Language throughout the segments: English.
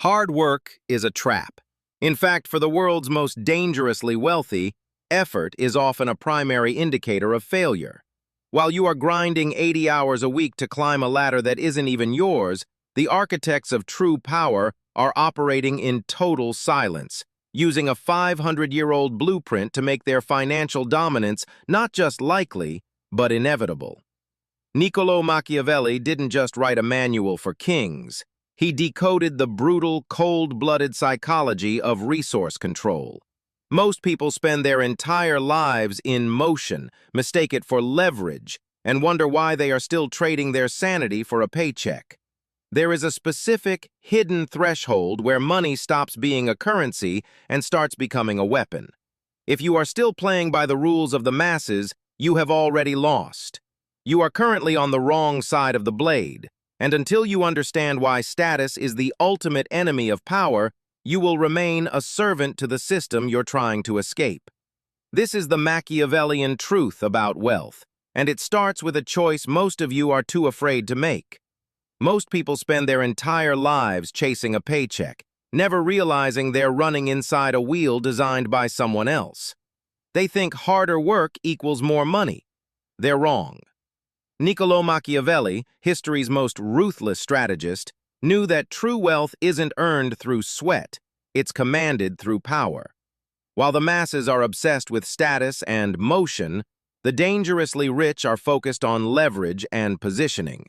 Hard work is a trap. In fact, for the world's most dangerously wealthy, effort is often a primary indicator of failure. While you are grinding 80 hours a week to climb a ladder that isn't even yours, the architects of true power are operating in total silence, using a 500-year-old blueprint to make their financial dominance not just likely, but inevitable. Niccolo Machiavelli didn't just write a manual for kings. He decoded the brutal, cold-blooded psychology of resource control. Most people spend their entire lives in motion, mistake it for leverage, and wonder why they are still trading their sanity for a paycheck. There is a specific, hidden threshold where money stops being a currency and starts becoming a weapon. If you are still playing by the rules of the masses, you have already lost. You are currently on the wrong side of the blade, and until you understand why status is the ultimate enemy of power, you will remain a servant to the system you're trying to escape. This is the Machiavellian truth about wealth, and it starts with a choice most of you are too afraid to make. Most people spend their entire lives chasing a paycheck, never realizing they're running inside a wheel designed by someone else. They think harder work equals more money. They're wrong. Niccolo Machiavelli, history's most ruthless strategist, knew that true wealth isn't earned through sweat, it's commanded through power. While the masses are obsessed with status and motion, the dangerously rich are focused on leverage and positioning.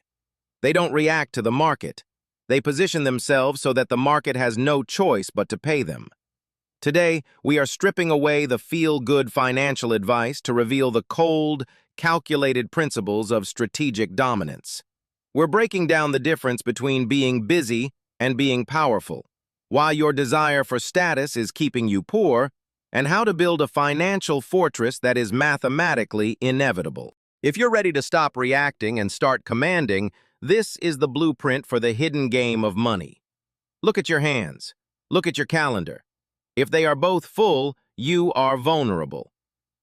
They don't react to the market. They position themselves so that the market has no choice but to pay them. Today, we are stripping away the feel-good financial advice to reveal the cold, calculated principles of strategic dominance. We're breaking down the difference between being busy and being powerful, why your desire for status is keeping you poor, and how to build a financial fortress that is mathematically inevitable. If you're ready to stop reacting and start commanding, this is the blueprint for the hidden game of money. Look at your hands. Look at your calendar. If they are both full, you are vulnerable.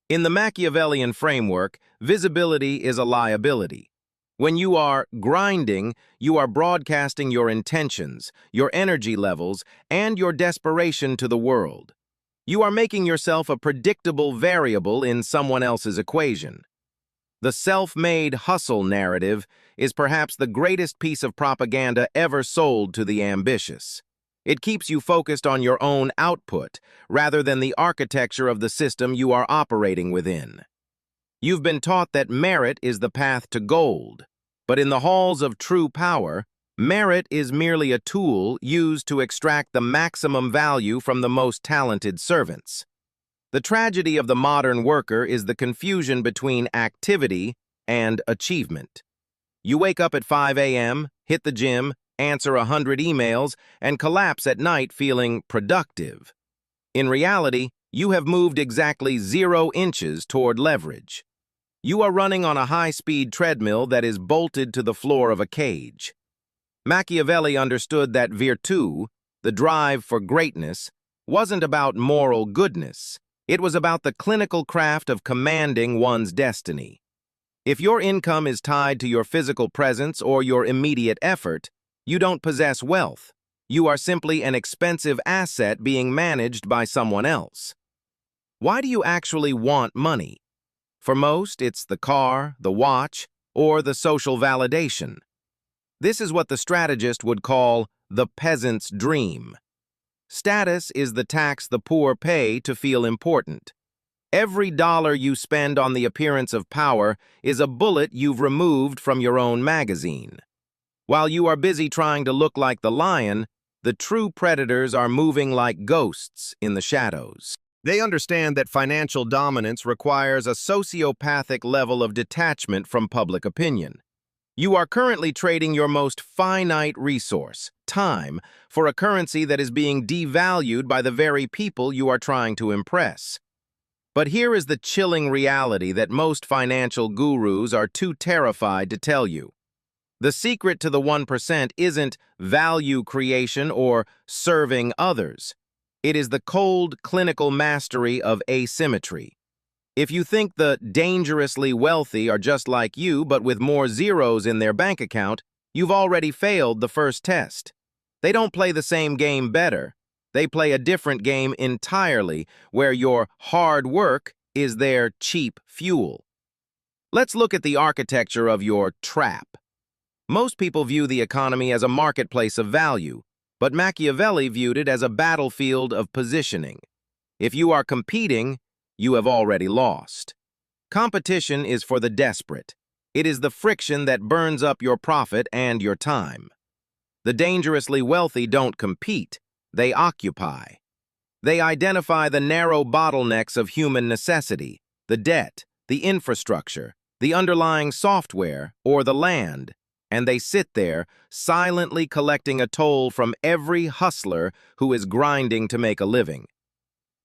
In the Machiavellian framework, visibility is a liability. When you are grinding, you are broadcasting your intentions, your energy levels, and your desperation to the world. You are making yourself a predictable variable in someone else's equation. The self-made hustle narrative is perhaps the greatest piece of propaganda ever sold to the ambitious. It keeps you focused on your own output, rather than the architecture of the system you are operating within. You've been taught that merit is the path to gold, but in the halls of true power, merit is merely a tool used to extract the maximum value from the most talented servants. The tragedy of the modern worker is the confusion between activity and achievement. You wake up at 5 a.m., hit the gym, answer 100 emails, and collapse at night feeling productive. In reality, you have moved exactly 0 inches toward leverage. You are running on a high-speed treadmill that is bolted to the floor of a cage. Machiavelli understood that virtù, the drive for greatness, wasn't about moral goodness. It was about the clinical craft of commanding one's destiny. If your income is tied to your physical presence or your immediate effort, you don't possess wealth. You are simply an expensive asset being managed by someone else. Why do you actually want money? For most, it's the car, the watch, or the social validation. This is what the strategist would call the peasant's dream. Status is the tax the poor pay to feel important. Every dollar you spend on the appearance of power is a bullet you've removed from your own magazine. While you are busy trying to look like the lion, the true predators are moving like ghosts in the shadows. They understand that financial dominance requires a sociopathic level of detachment from public opinion. You are currently trading your most finite resource, time, for a currency that is being devalued by the very people you are trying to impress. But here is the chilling reality that most financial gurus are too terrified to tell you. The secret to the 1% isn't value creation or serving others. It is the cold, clinical mastery of asymmetry. If you think the dangerously wealthy are just like you but with more zeros in their bank account, you've already failed the first test. They don't play the same game better. They play a different game entirely, where your hard work is their cheap fuel. Let's look at the architecture of your trap. Most people view the economy as a marketplace of value, but Machiavelli viewed it as a battlefield of positioning. If you are competing, you have already lost. Competition is for the desperate. It is the friction that burns up your profit and your time. The dangerously wealthy don't compete, they occupy. They identify the narrow bottlenecks of human necessity, the debt, the infrastructure, the underlying software, or the land, and they sit there, silently collecting a toll from every hustler who is grinding to make a living.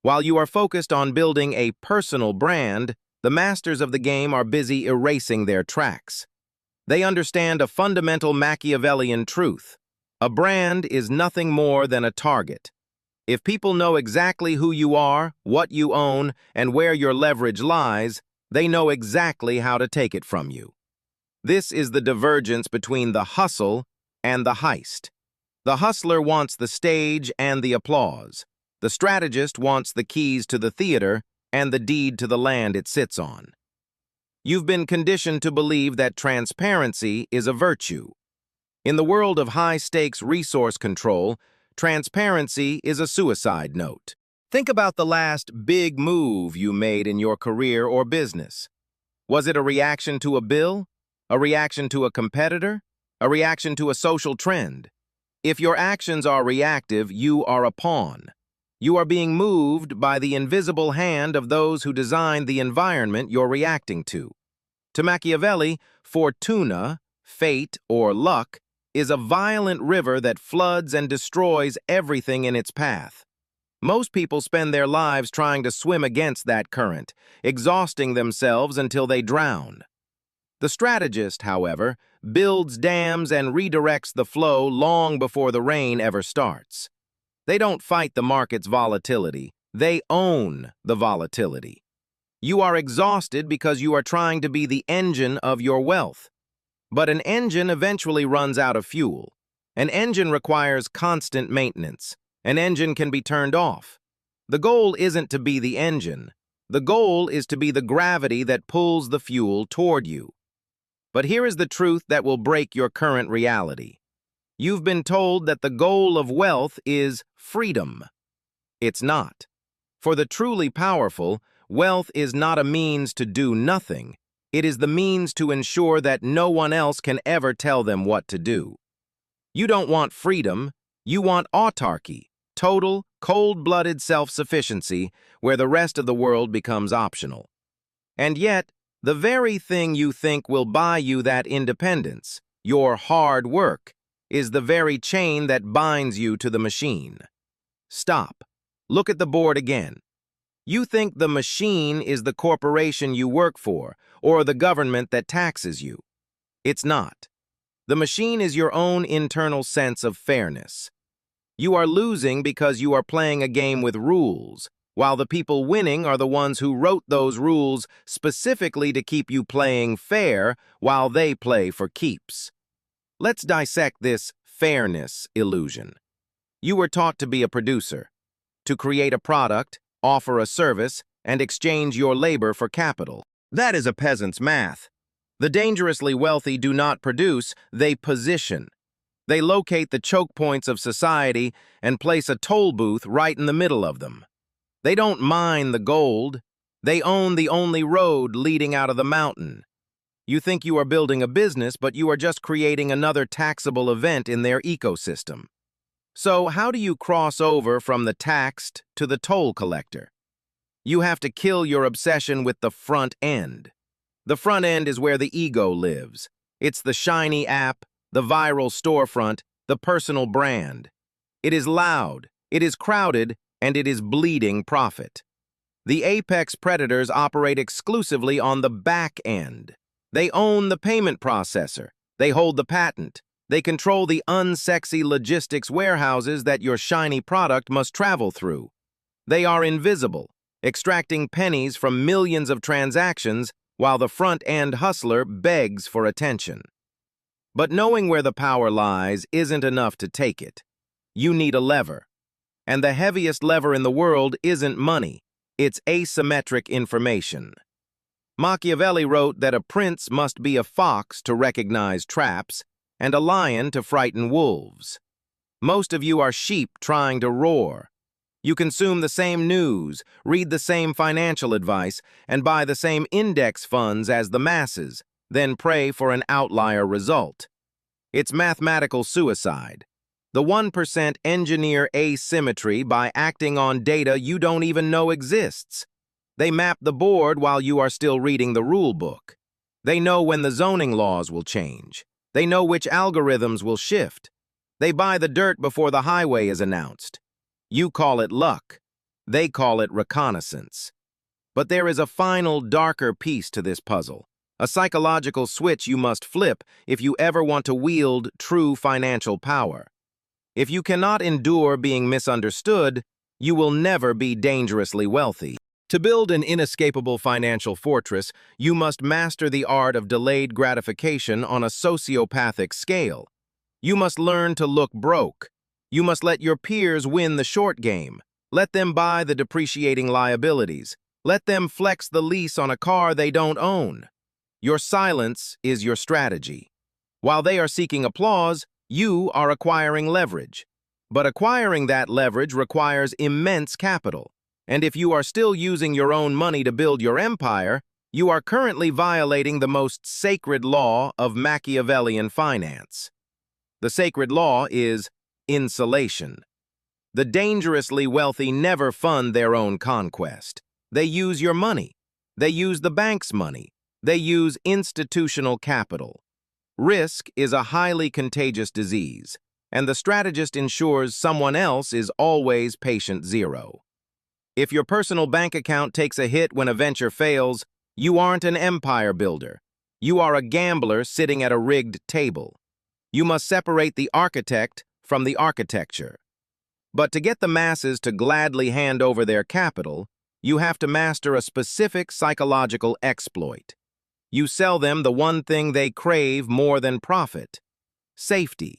While you are focused on building a personal brand, the masters of the game are busy erasing their tracks. They understand a fundamental Machiavellian truth. A brand is nothing more than a target. If people know exactly who you are, what you own, and where your leverage lies, they know exactly how to take it from you. This is the divergence between the hustle and the heist. The hustler wants the stage and the applause. The strategist wants the keys to the theater and the deed to the land it sits on. You've been conditioned to believe that transparency is a virtue. In the world of high-stakes resource control, transparency is a suicide note. Think about the last big move you made in your career or business. Was it a reaction to a bill? A reaction to a competitor? A reaction to a social trend? If your actions are reactive, you are a pawn. You are being moved by the invisible hand of those who design the environment you're reacting to. To Machiavelli, fortuna, fate, or luck, is a violent river that floods and destroys everything in its path. Most people spend their lives trying to swim against that current, exhausting themselves until they drown. The strategist, however, builds dams and redirects the flow long before the rain ever starts. They don't fight the market's volatility. They own the volatility. You are exhausted because you are trying to be the engine of your wealth. But an engine eventually runs out of fuel. An engine requires constant maintenance. An engine can be turned off. The goal isn't to be the engine. The goal is to be the gravity that pulls the fuel toward you. But here is the truth that will break your current reality. You've been told that the goal of wealth is freedom. It's not. For the truly powerful, wealth is not a means to do nothing. It is the means to ensure that no one else can ever tell them what to do. You don't want freedom, you want autarky, total, cold-blooded self-sufficiency, where the rest of the world becomes optional. And yet, the very thing you think will buy you that independence, your hard work, is the very chain that binds you to the machine. Stop. Look at the board again. You think the machine is the corporation you work for, or the government that taxes you. It's not. The machine is your own internal sense of fairness. You are losing because you are playing a game with rules, while the people winning are the ones who wrote those rules specifically to keep you playing fair while they play for keeps. Let's dissect this fairness illusion. You were taught to be a producer, to create a product, offer a service, and exchange your labor for capital. That is a peasant's math. The dangerously wealthy do not produce, they position. They locate the choke points of society and place a toll booth right in the middle of them. They don't mine the gold. They own the only road leading out of the mountain. You think you are building a business, but you are just creating another taxable event in their ecosystem. So how do you cross over from the taxed to the toll collector? You have to kill your obsession with the front end. The front end is where the ego lives. It's the shiny app, the viral storefront, the personal brand. It is loud, it is crowded, and it is bleeding profit. The apex predators operate exclusively on the back end. They own the payment processor. They hold the patent. They control the unsexy logistics warehouses that your shiny product must travel through. They are invisible, extracting pennies from millions of transactions while the front-end hustler begs for attention. But knowing where the power lies isn't enough to take it. You need a lever. And the heaviest lever in the world isn't money, it's asymmetric information. Machiavelli wrote that a prince must be a fox to recognize traps and a lion to frighten wolves. Most of you are sheep trying to roar. You consume the same news, read the same financial advice, and buy the same index funds as the masses, then pray for an outlier result. It's mathematical suicide. The 1% engineer asymmetry by acting on data you don't even know exists. They map the board while you are still reading the rule book. They know when the zoning laws will change. They know which algorithms will shift. They buy the dirt before the highway is announced. You call it luck. They call it reconnaissance. But there is a final, darker piece to this puzzle, a psychological switch you must flip if you ever want to wield true financial power. If you cannot endure being misunderstood, you will never be dangerously wealthy. To build an inescapable financial fortress, you must master the art of delayed gratification on a sociopathic scale. You must learn to look broke. You must let your peers win the short game. Let them buy the depreciating liabilities. Let them flex the lease on a car they don't own. Your silence is your strategy. While they are seeking applause, you are acquiring leverage. But acquiring that leverage requires immense capital. And if you are still using your own money to build your empire, you are currently violating the most sacred law of Machiavellian finance. The sacred law is insulation. The dangerously wealthy never fund their own conquest. They use your money. They use the bank's money. They use institutional capital. Risk is a highly contagious disease, and the strategist ensures someone else is always patient zero. If your personal bank account takes a hit when a venture fails, you aren't an empire builder. You are a gambler sitting at a rigged table. You must separate the architect from the architecture. But to get the masses to gladly hand over their capital, you have to master a specific psychological exploit. You sell them the one thing they crave more than profit: safety.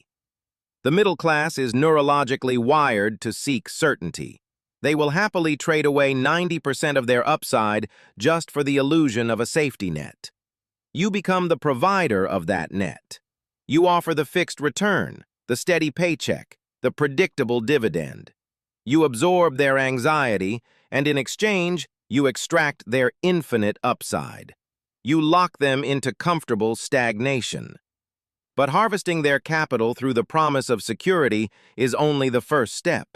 The middle class is neurologically wired to seek certainty. They will happily trade away 90% of their upside just for the illusion of a safety net. You become the provider of that net. You offer the fixed return, the steady paycheck, the predictable dividend. You absorb their anxiety, and in exchange, you extract their infinite upside. You lock them into comfortable stagnation. But harvesting their capital through the promise of security is only the first step.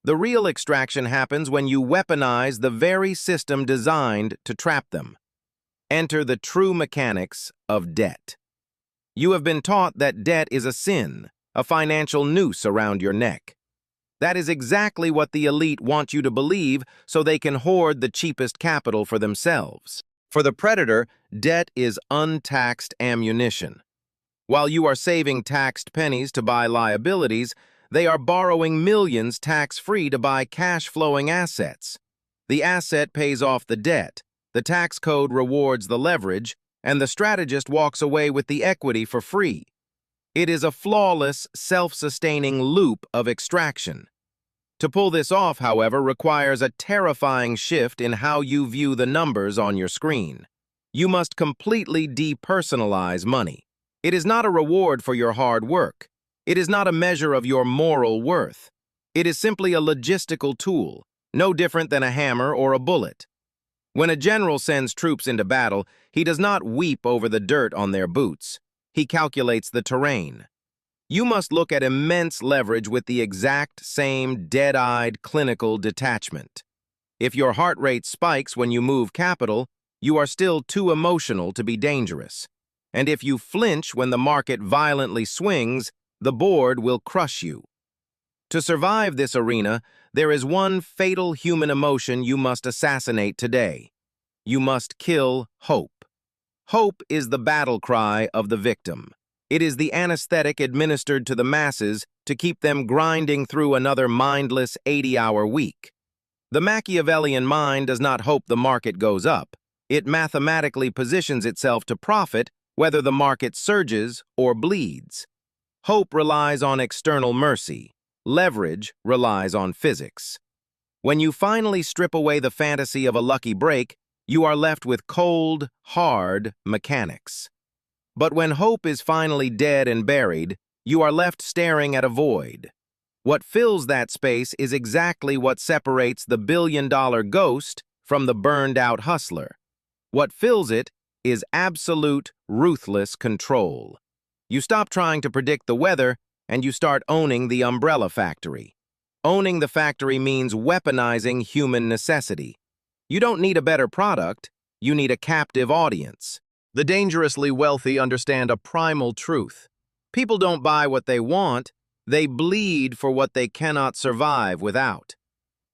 The real extraction happens when you weaponize the very system designed to trap them. Enter the true mechanics of debt. You have been taught that debt is a sin, a financial noose around your neck. That is exactly what the elite want you to believe so they can hoard the cheapest capital for themselves. For the predator, debt is untaxed ammunition. While you are saving taxed pennies to buy liabilities, they are borrowing millions tax-free to buy cash-flowing assets. The asset pays off the debt, the tax code rewards the leverage, and the strategist walks away with the equity for free. It is a flawless, self-sustaining loop of extraction. To pull this off, however, requires a terrifying shift in how you view the numbers on your screen. You must completely depersonalize money. It is not a reward for your hard work. It is not a measure of your moral worth. It is simply a logistical tool, no different than a hammer or a bullet. When a general sends troops into battle, he does not weep over the dirt on their boots. He calculates the terrain. You must look at immense leverage with the exact same dead-eyed clinical detachment. If your heart rate spikes when you move capital, you are still too emotional to be dangerous. And if you flinch when the market violently swings, the board will crush you. To survive this arena, there is one fatal human emotion you must assassinate today. You must kill hope. Hope is the battle cry of the victim. It is the anesthetic administered to the masses to keep them grinding through another mindless 80-hour week. The Machiavellian mind does not hope the market goes up. It mathematically positions itself to profit whether the market surges or bleeds. Hope relies on external mercy. leverage relies on physics. When you finally strip away the fantasy of a lucky break, you are left with cold, hard mechanics. But when hope is finally dead and buried, you are left staring at a void. What fills that space is exactly what separates the billion-dollar ghost from the burned-out hustler. What fills it is absolute, ruthless control. You stop trying to predict the weather, and you start owning the umbrella factory. Owning the factory means weaponizing human necessity. You don't need a better product, you need a captive audience. The dangerously wealthy understand a primal truth. People don't buy what they want, they bleed for what they cannot survive without.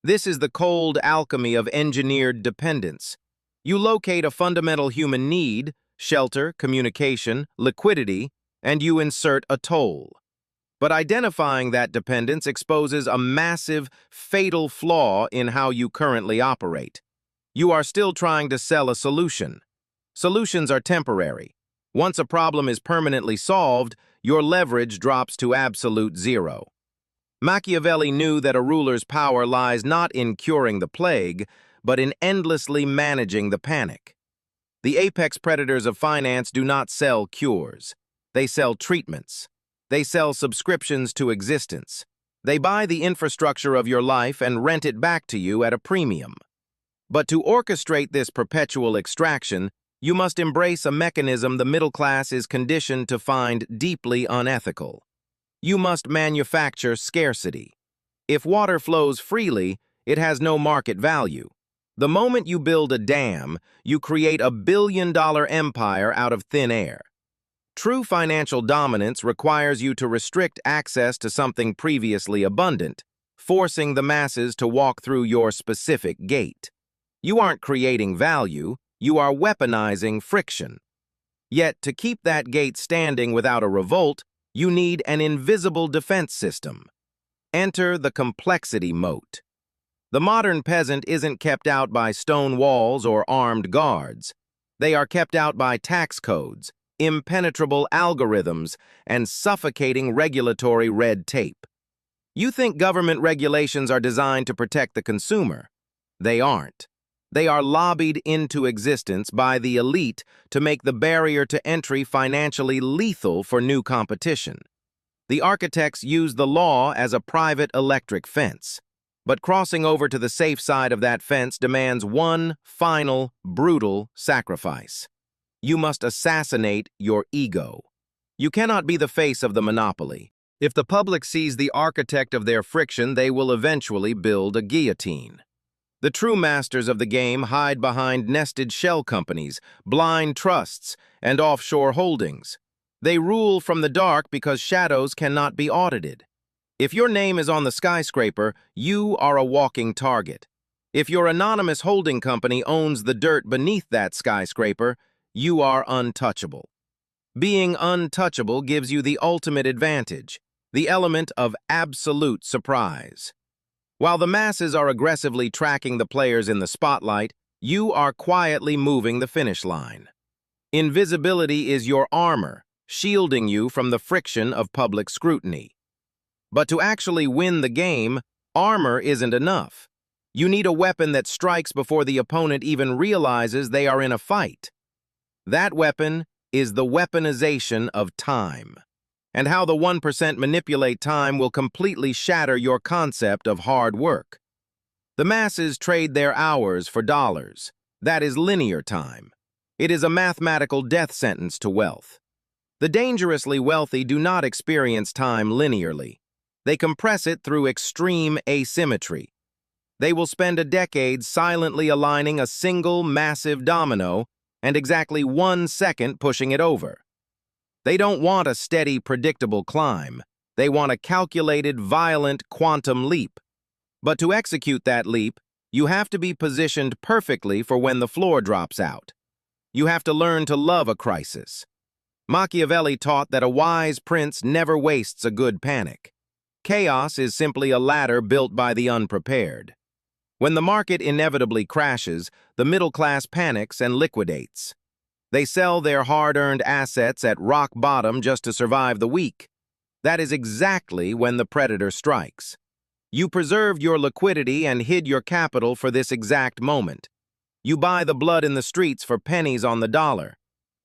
This is the cold alchemy of engineered dependence. You locate a fundamental human need, shelter, communication, liquidity, and you insert a toll. But identifying that dependence exposes a massive, fatal flaw in how you currently operate. You are still trying to sell a solution. Solutions are temporary. Once a problem is permanently solved, your leverage drops to absolute zero. Machiavelli knew that a ruler's power lies not in curing the plague, but in endlessly managing the panic. The apex predators of finance do not sell cures. They sell treatments. They sell subscriptions to existence. They buy the infrastructure of your life and rent it back to you at a premium. But to orchestrate this perpetual extraction, you must embrace a mechanism the middle class is conditioned to find deeply unethical. You must manufacture scarcity. If water flows freely, it has no market value. The moment you build a dam, you create a billion-dollar empire out of thin air. True financial dominance requires you to restrict access to something previously abundant, forcing the masses to walk through your specific gate. You aren't creating value, you are weaponizing friction. Yet, to keep that gate standing without a revolt, you need an invisible defense system. Enter the complexity moat. The modern peasant isn't kept out by stone walls or armed guards. They are kept out by tax codes, impenetrable algorithms, and suffocating regulatory red tape. You think government regulations are designed to protect the consumer. They aren't. They are lobbied into existence by the elite to make the barrier to entry financially lethal for new competition. The architects use the law as a private electric fence. But crossing over to the safe side of that fence demands one final, brutal sacrifice. You must assassinate your ego. You cannot be the face of the monopoly. If the public sees the architect of their friction, they will eventually build a guillotine. The true masters of the game hide behind nested shell companies, blind trusts, and offshore holdings. They rule from the dark because shadows cannot be audited. If your name is on the skyscraper, you are a walking target. If your anonymous holding company owns the dirt beneath that skyscraper, you are untouchable. Being untouchable gives you the ultimate advantage, the element of absolute surprise. While the masses are aggressively tracking the players in the spotlight, you are quietly moving the finish line. Invisibility is your armor, shielding you from the friction of public scrutiny. But to actually win the game, armor isn't enough. You need a weapon that strikes before the opponent even realizes they are in a fight. That weapon is the weaponization of time. And how the 1% manipulate time will completely shatter your concept of hard work. The masses trade their hours for dollars. That is linear time. It is a mathematical death sentence to wealth. The dangerously wealthy do not experience time linearly. They compress it through extreme asymmetry. They will spend a decade silently aligning a single massive domino and exactly 1 second pushing it over. They don't want a steady, predictable climb. They want a calculated, violent quantum leap. But to execute that leap, you have to be positioned perfectly for when the floor drops out. You have to learn to love a crisis. Machiavelli taught that a wise prince never wastes a good panic. Chaos is simply a ladder built by the unprepared. When the market inevitably crashes, the middle class panics and liquidates. They sell their hard-earned assets at rock bottom just to survive the week. That is exactly when the predator strikes. You preserved your liquidity and hid your capital for this exact moment. You buy the blood in the streets for pennies on the dollar.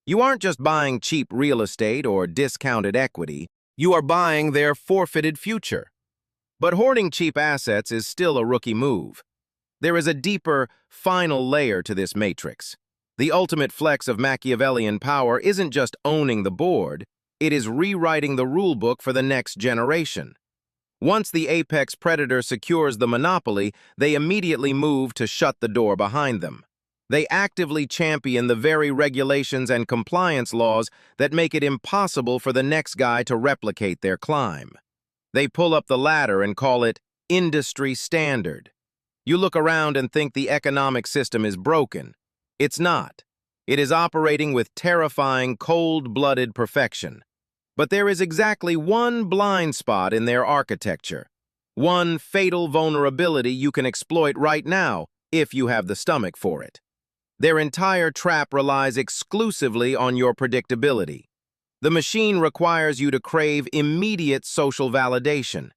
You aren't just buying cheap real estate or discounted equity, you are buying their forfeited future. But hoarding cheap assets is still a rookie move. There is a deeper, final layer to this matrix. The ultimate flex of Machiavellian power isn't just owning the board, it is rewriting the rulebook for the next generation. Once the apex predator secures the monopoly, they immediately move to shut the door behind them. They actively champion the very regulations and compliance laws that make it impossible for the next guy to replicate their climb. They pull up the ladder and call it industry standard. You look around and think the economic system is broken. It's not. It is operating with terrifying, cold-blooded perfection. But there is exactly one blind spot in their architecture, one fatal vulnerability you can exploit right now if you have the stomach for it. Their entire trap relies exclusively on your predictability. The machine requires you to crave immediate social validation.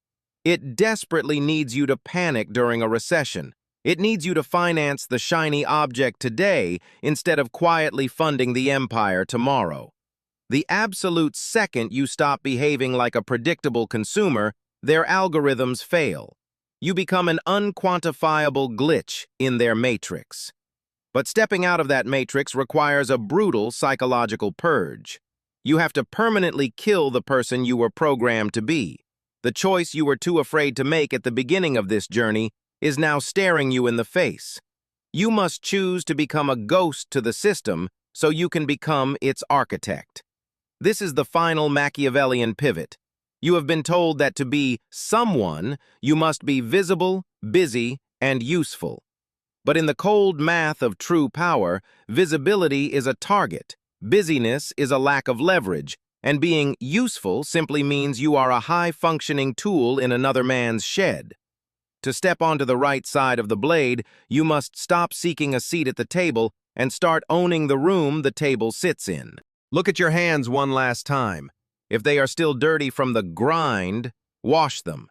It desperately needs you to panic during a recession. It needs you to finance the shiny object today instead of quietly funding the empire tomorrow. The absolute second you stop behaving like a predictable consumer, their algorithms fail. You become an unquantifiable glitch in their matrix. But stepping out of that matrix requires a brutal psychological purge. You have to permanently kill the person you were programmed to be. The choice you were too afraid to make at the beginning of this journey is now staring you in the face. You must choose to become a ghost to the system so you can become its architect. This is the final Machiavellian pivot. You have been told that to be someone, you must be visible, busy, and useful. But in the cold math of true power, visibility is a target, busyness is a lack of leverage, and being useful simply means you are a high-functioning tool in another man's shed. To step onto the right side of the blade, you must stop seeking a seat at the table and start owning the room the table sits in. Look at your hands one last time. If they are still dirty from the grind, wash them.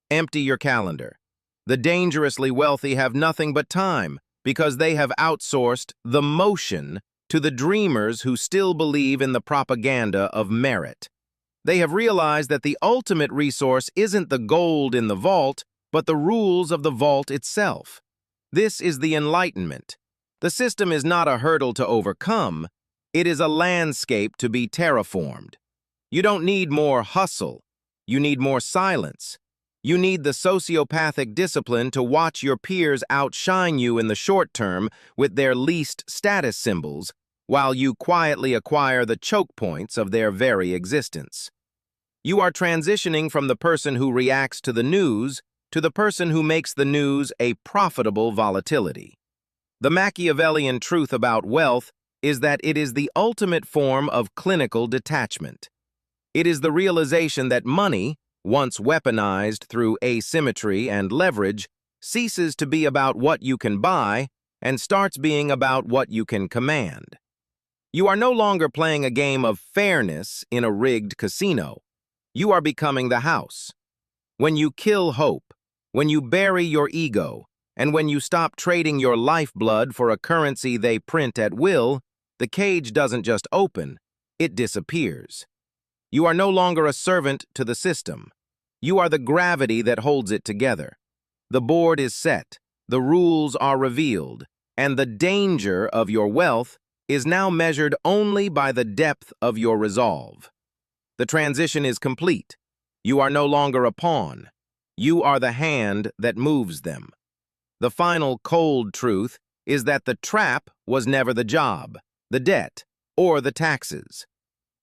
Empty your calendar. The dangerously wealthy have nothing but time because they have outsourced the motion to the dreamers who still believe in the propaganda of merit. They have realized that the ultimate resource isn't the gold in the vault, but the rules of the vault itself. This is the Enlightenment. The system is not a hurdle to overcome, it is a landscape to be terraformed. You don't need more hustle, you need more silence. You need the sociopathic discipline to watch your peers outshine you in the short term with their least status symbols, while you quietly acquire the choke points of their very existence. You are transitioning from the person who reacts to the news to the person who makes the news a profitable volatility. The Machiavellian truth about wealth is that it is the ultimate form of clinical detachment. It is the realization that money, once weaponized through asymmetry and leverage, ceases to be about what you can buy and starts being about what you can command. You are no longer playing a game of fairness in a rigged casino. You are becoming the house. When you kill hope, when you bury your ego, and when you stop trading your lifeblood for a currency they print at will, the cage doesn't just open, it disappears. You are no longer a servant to the system. You are the gravity that holds it together. The board is set, the rules are revealed, and the danger of your wealth is now measured only by the depth of your resolve. The transition is complete. You are no longer a pawn. You are the hand that moves them. The final cold truth is that the trap was never the job, the debt, or the taxes.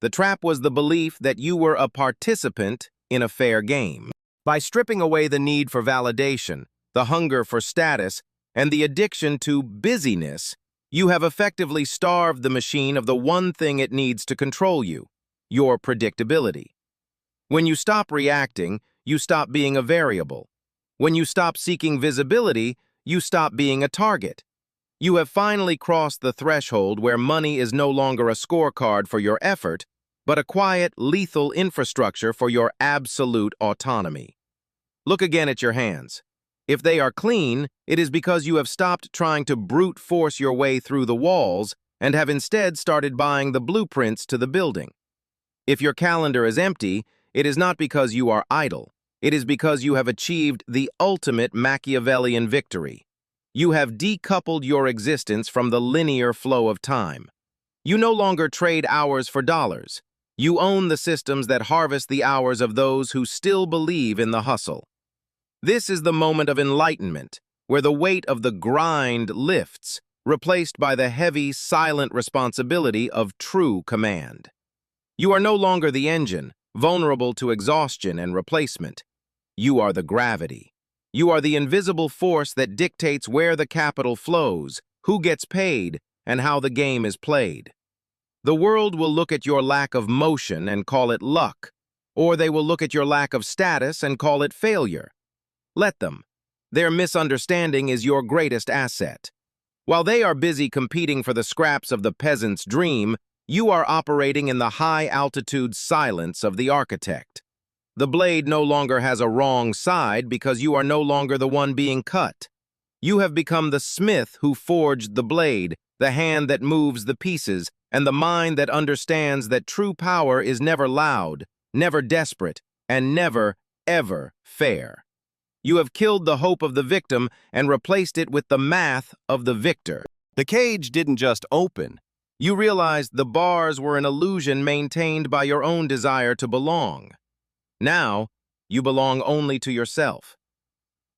The trap was the belief that you were a participant in a fair game. By stripping away the need for validation, the hunger for status, and the addiction to busyness, you have effectively starved the machine of the one thing it needs to control you, your predictability. When you stop reacting, you stop being a variable. When you stop seeking visibility, you stop being a target. You have finally crossed the threshold where money is no longer a scorecard for your effort, but a quiet, lethal infrastructure for your absolute autonomy. Look again at your hands. If they are clean, it is because you have stopped trying to brute force your way through the walls and have instead started buying the blueprints to the building. If your calendar is empty, it is not because you are idle. It is because you have achieved the ultimate Machiavellian victory. You have decoupled your existence from the linear flow of time. You no longer trade hours for dollars. You own the systems that harvest the hours of those who still believe in the hustle. This is the moment of enlightenment, where the weight of the grind lifts, replaced by the heavy, silent responsibility of true command. You are no longer the engine, vulnerable to exhaustion and replacement. You are the gravity. You are the invisible force that dictates where the capital flows, who gets paid, and how the game is played. The world will look at your lack of motion and call it luck, or they will look at your lack of status and call it failure. Let them. Their misunderstanding is your greatest asset. While they are busy competing for the scraps of the peasant's dream, you are operating in the high-altitude silence of the architect. The blade no longer has a wrong side because you are no longer the one being cut. You have become the smith who forged the blade, the hand that moves the pieces, and the mind that understands that true power is never loud, never desperate, and never, ever fair. You have killed the hope of the victim and replaced it with the math of the victor. The cage didn't just open. You realized the bars were an illusion maintained by your own desire to belong. Now, you belong only to yourself.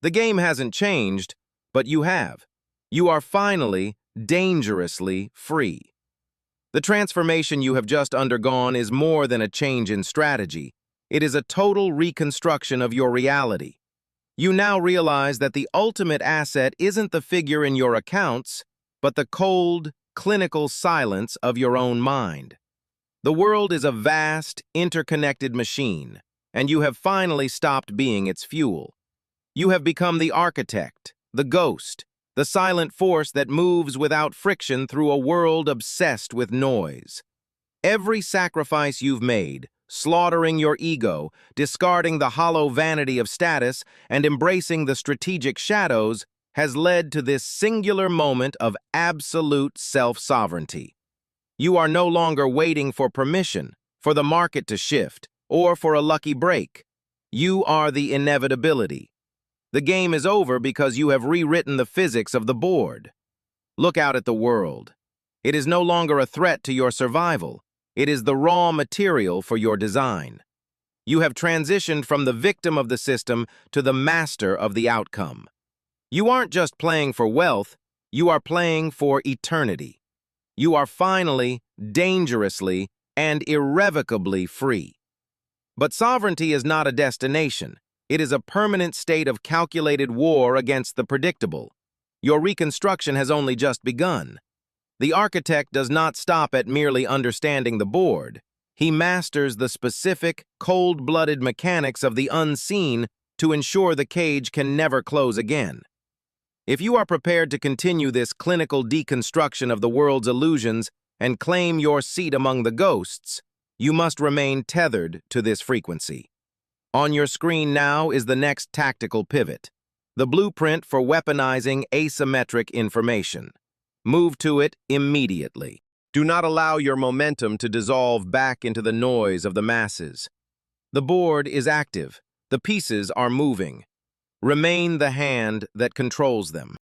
The game hasn't changed, but you have. You are finally, dangerously free. The transformation you have just undergone is more than a change in strategy. It is a total reconstruction of your reality. You now realize that the ultimate asset isn't the figure in your accounts, but the cold, clinical silence of your own mind. The world is a vast, interconnected machine, and you have finally stopped being its fuel. You have become the architect, the ghost, the silent force that moves without friction through a world obsessed with noise. Every sacrifice you've made, slaughtering your ego, discarding the hollow vanity of status, and embracing the strategic shadows, has led to this singular moment of absolute self-sovereignty. You are no longer waiting for permission, for the market to shift, or for a lucky break. You are the inevitability. The game is over because you have rewritten the physics of the board. Look out at the world. It is no longer a threat to your survival. It is the raw material for your design. You have transitioned from the victim of the system to the master of the outcome. You aren't just playing for wealth, you are playing for eternity. You are finally, dangerously, and irrevocably free. But sovereignty is not a destination. It is a permanent state of calculated war against the predictable. Your reconstruction has only just begun. The architect does not stop at merely understanding the board. He masters the specific, cold-blooded mechanics of the unseen to ensure the cage can never close again. If you are prepared to continue this clinical deconstruction of the world's illusions and claim your seat among the ghosts, you must remain tethered to this frequency. On your screen now is the next tactical pivot, the blueprint for weaponizing asymmetric information. Move to it immediately. Do not allow your momentum to dissolve back into the noise of the masses. The board is active. The pieces are moving. Remain the hand that controls them.